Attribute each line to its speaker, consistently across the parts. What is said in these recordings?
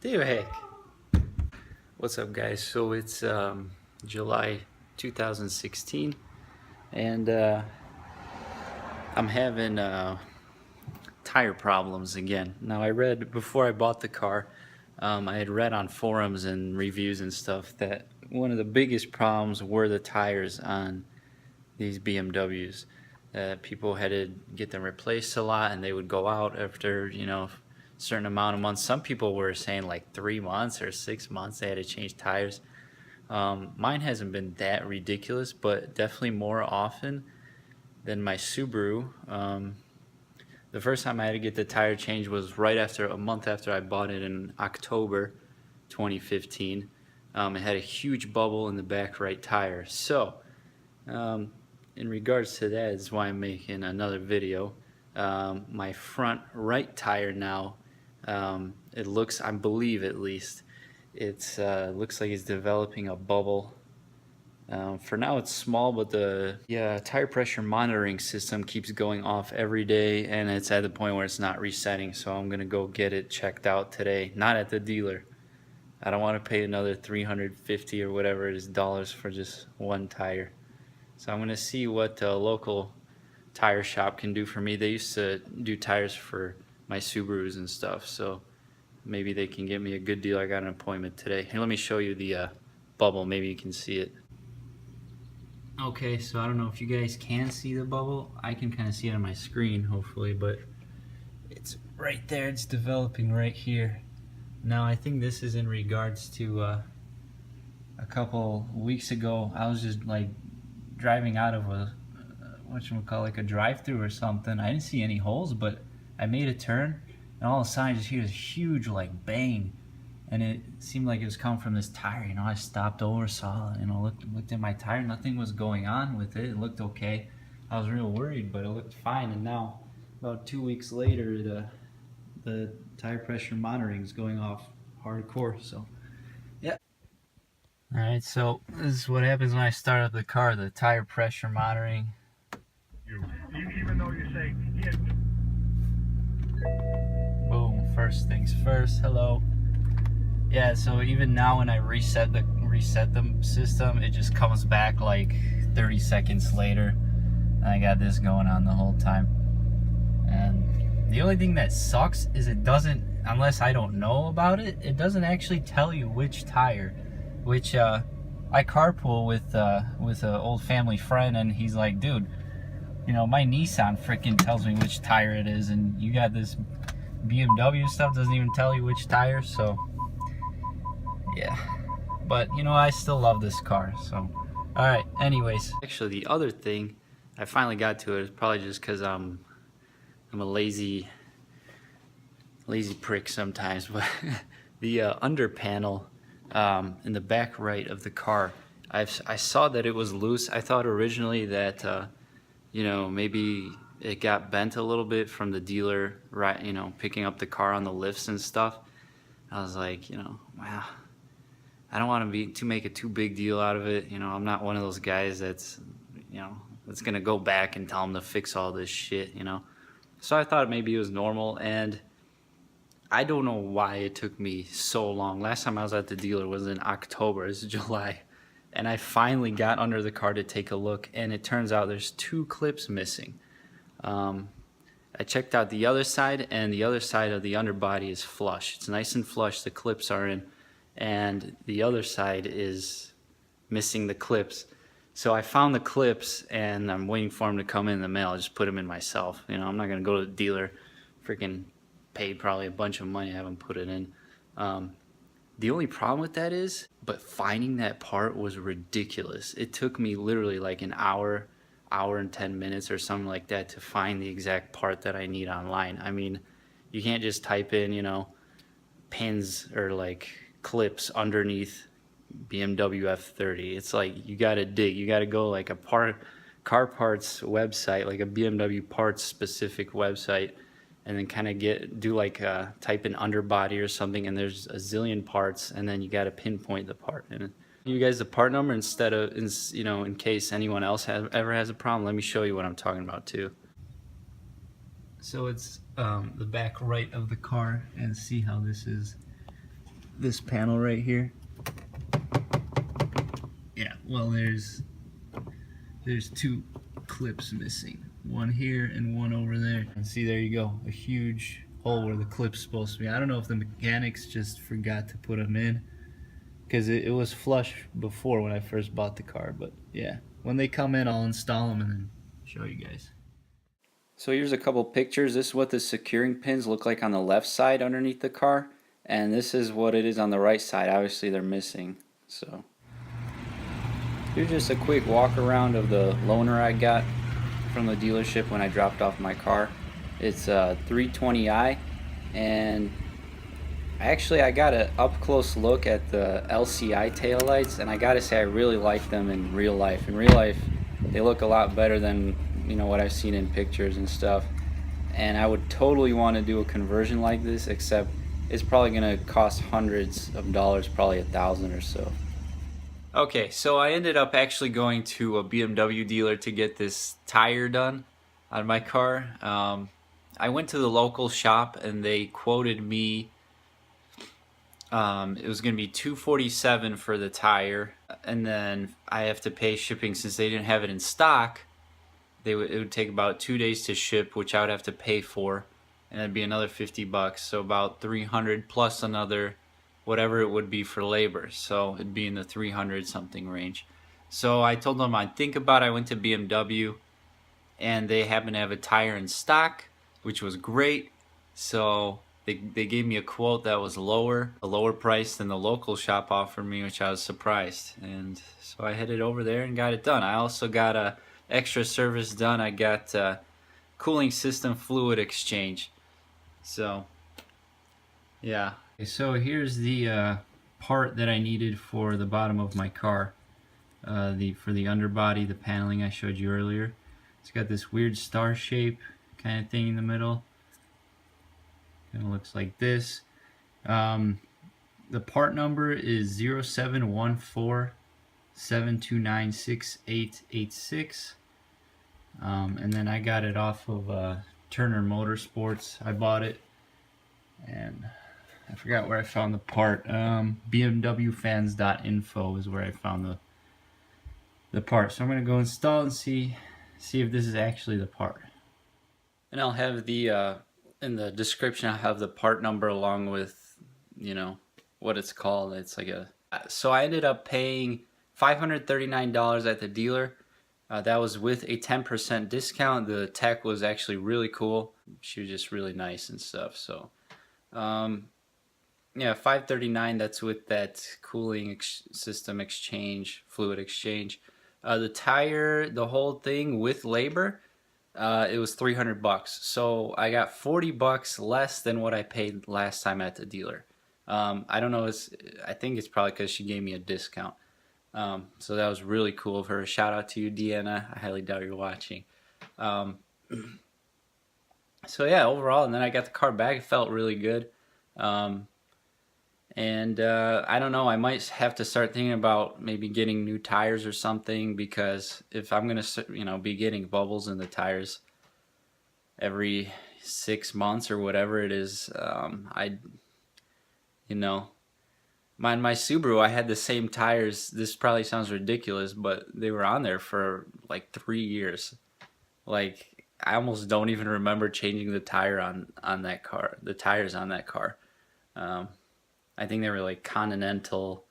Speaker 1: Dude, heck. What's up, guys? So it's July 2016, and I'm having tire problems again. Now, I read before I bought the car, I had read on forums and reviews and stuff that one of the biggest problems were the tires on these BMWs. People had to get them replaced a lot, and they would go out after, a certain amount of months. Some people were saying like 3 months or 6 months they had to change tires. Mine hasn't been that ridiculous, but definitely more often than my Subaru. The first time I had to get the tire changed was right after a month after I bought it in October 2015. It had a huge bubble in the back right tire. So in regards to that is why I'm making another video. My front right tire now, it looks, I believe at least, it's looks like it's developing a bubble. For now it's small, but the tire pressure monitoring system keeps going off every day, and it's at the point where it's not resetting. So I'm gonna go get it checked out today, not at the dealer. I don't want to pay another $350 or whatever it is dollars for just one tire. So I'm gonna see what the local tire shop can do for me. They used to do tires for my Subarus and stuff, so maybe they can get me a good deal. I got an appointment today. Here, let me show you the bubble. Maybe you can see it. Okay, so I don't know if you guys can see the bubble. I can kind of see it on my screen, hopefully, but it's right there. It's developing right here. Now, I think this is in regards to a couple weeks ago. I was just like driving out of a like a drive-through or something. I didn't see any holes, but I made a turn, and all of a sudden I just hear this huge like bang, and it seemed like it was coming from this tire. I stopped over, saw, looked at my tire. Nothing was going on with it. It looked okay. I was real worried, but it looked fine. And now, about 2 weeks later, the tire pressure monitoring is going off hardcore. So, yeah. All right. So this is what happens when I start up the car. The tire pressure monitoring.
Speaker 2: Even though you say yeah.
Speaker 1: Boom, first things first. Hello. Yeah, so even now when I reset the system, it just comes back like 30 seconds later. And I got this going on the whole time. And the only thing that sucks is it doesn't, unless I don't know about it, it doesn't actually tell you which tire. Which I carpool with an old family friend, and he's like, dude, my Nissan freaking tells me which tire it is, and you got this BMW stuff doesn't even tell you which tire. So yeah, but I still love this car. So all right, anyways, actually the other thing I finally got to it is probably just because I'm a lazy prick sometimes, but the under panel in the back right of the car, I saw that it was loose. I thought originally that maybe it got bent a little bit from the dealer, right? Picking up the car on the lifts and stuff. I was like, wow, I don't want to make a too big deal out of it. I'm not one of those guys that's gonna go back and tell them to fix all this shit. So I thought maybe it was normal, and I don't know why it took me so long. Last time I was at the dealer was in October. It's July. And I finally got under the car to take a look, and it turns out there's 2 clips missing. I checked out the other side, and the other side of the underbody is flush. It's nice and flush, the clips are in, and the other side is missing the clips. So I found the clips, and I'm waiting for them to come in the mail. I just put them in myself. I'm not gonna go to the dealer, freaking pay probably a bunch of money to have them put it in. The only problem with that is, but finding that part was ridiculous. It took me literally like an hour and 10 minutes or something like that to find the exact part that I need online. I mean, you can't just type in, pins or like clips underneath BMW F30. It's like you gotta dig. You gotta go like a car parts website, like a BMW parts specific website, and then kind of do like type in underbody or something, and there's a zillion parts, and then you got to pinpoint the part. And you guys the part number instead of, in case anyone else ever has a problem. Let me show you what I'm talking about too. So it's the back right of the car, and see how this is this panel right here. Yeah, well, there's two clips missing, one here and one over there. And see, there you go, a huge hole where the clip's supposed to be. I don't know if the mechanics just forgot to put them in, because it was flush before when I first bought the car. But yeah, when they come in, I'll install them and then show you guys. So here's a couple pictures. This is what the securing pins look like on the left side underneath the car, and this is what it is on the right side. Obviously they're missing. So here's just a quick walk around of the loaner I got from the dealership when I dropped off my car. It's a 320i, and I got an up close look at the LCI taillights, and I gotta say I really like them in real life. In real life they look a lot better than, you know, what I've seen in pictures and stuff, and I would totally want to do a conversion like this, except it's probably gonna cost hundreds of dollars, probably $1,000 or so. Okay, so I ended up actually going to a BMW dealer to get this tire done on my car. I went to the local shop and they quoted me, it was going to be $247 for the tire, and then I have to pay shipping since they didn't have it in stock. It would take about 2 days to ship, which I would have to pay for, and it'd be another $50, so about $300 plus another whatever it would be for labor, so it'd be in the 300 something range. So I told them I'd think about it. I went to BMW and they happened to have a tire in stock, which was great. So they gave me a quote that was a lower price than the local shop offered me, which I was surprised. And so I headed over there and got it done. I also got a extra service done. I got cooling system fluid exchange. So yeah. So here's the part that I needed for the bottom of my car, for the underbody, the paneling I showed you earlier. It's got this weird star shape kind of thing in the middle. Kind of looks like this. The part number is 0714-729-6886. And then I got it off of Turner Motorsports. I bought it, and I forgot where I found the part. bmwfans.info is where I found the part. So I'm gonna go install and see if this is actually the part. And I'll have the in the description I'll have the part number along with, you know, what it's called. It's like a, so I ended up paying $539 at the dealer. That was with a 10% discount. The tech was actually really cool. She was just really nice and stuff. So yeah, $539. That's with that cooling system exchange, fluid exchange. The tire, the whole thing with labor, it was $300. So I got $40 less than what I paid last time at the dealer. I don't know. I think it's probably because she gave me a discount. So that was really cool of her. Shout out to you, Deanna. I highly doubt you're watching. So yeah, overall, and then I got the car back. It felt really good. And I don't know, I might have to start thinking about maybe getting new tires or something, because if I'm gonna, you know, be getting bubbles in the tires every 6 months or whatever it is, you know, my Subaru, I had the same tires. This probably sounds ridiculous, but they were on there for like 3 years. Like, I almost don't even remember changing the tire on that car, the tires on that car. I think they were like Continental.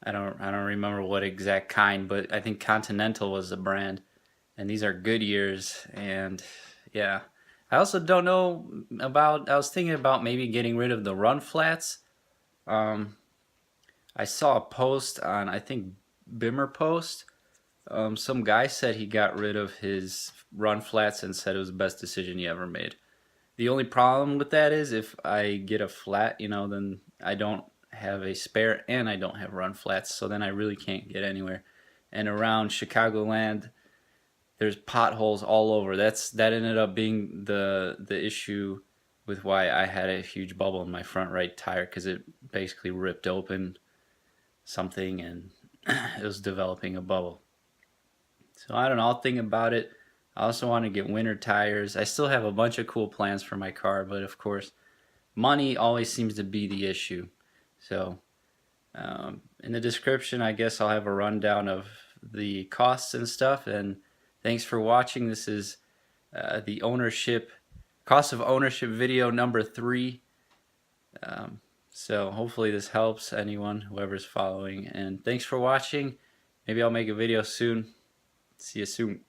Speaker 1: I don't remember what exact kind, but I think Continental was the brand. And these are Goodyears, and yeah. I also don't know about, I was thinking about maybe getting rid of the run flats. I saw a post on, I think, Bimmer post. Some guy said he got rid of his run flats and said it was the best decision he ever made. The only problem with that is if I get a flat, you know, then I don't have a spare and I don't have run flats, so then I really can't get anywhere. And around Chicagoland, there's potholes all over. That ended up being the issue with why I had a huge bubble in my front right tire, because it basically ripped open something and it was developing a bubble. So I don't know, I'll think about it. I also want to get winter tires. I still have a bunch of cool plans for my car, but of course, money always seems to be the issue. So in the description, I guess I'll have a rundown of the costs and stuff. And thanks for watching. This is the cost of ownership video number 3. So hopefully this helps anyone, whoever's following. And thanks for watching. Maybe I'll make a video soon. See you soon.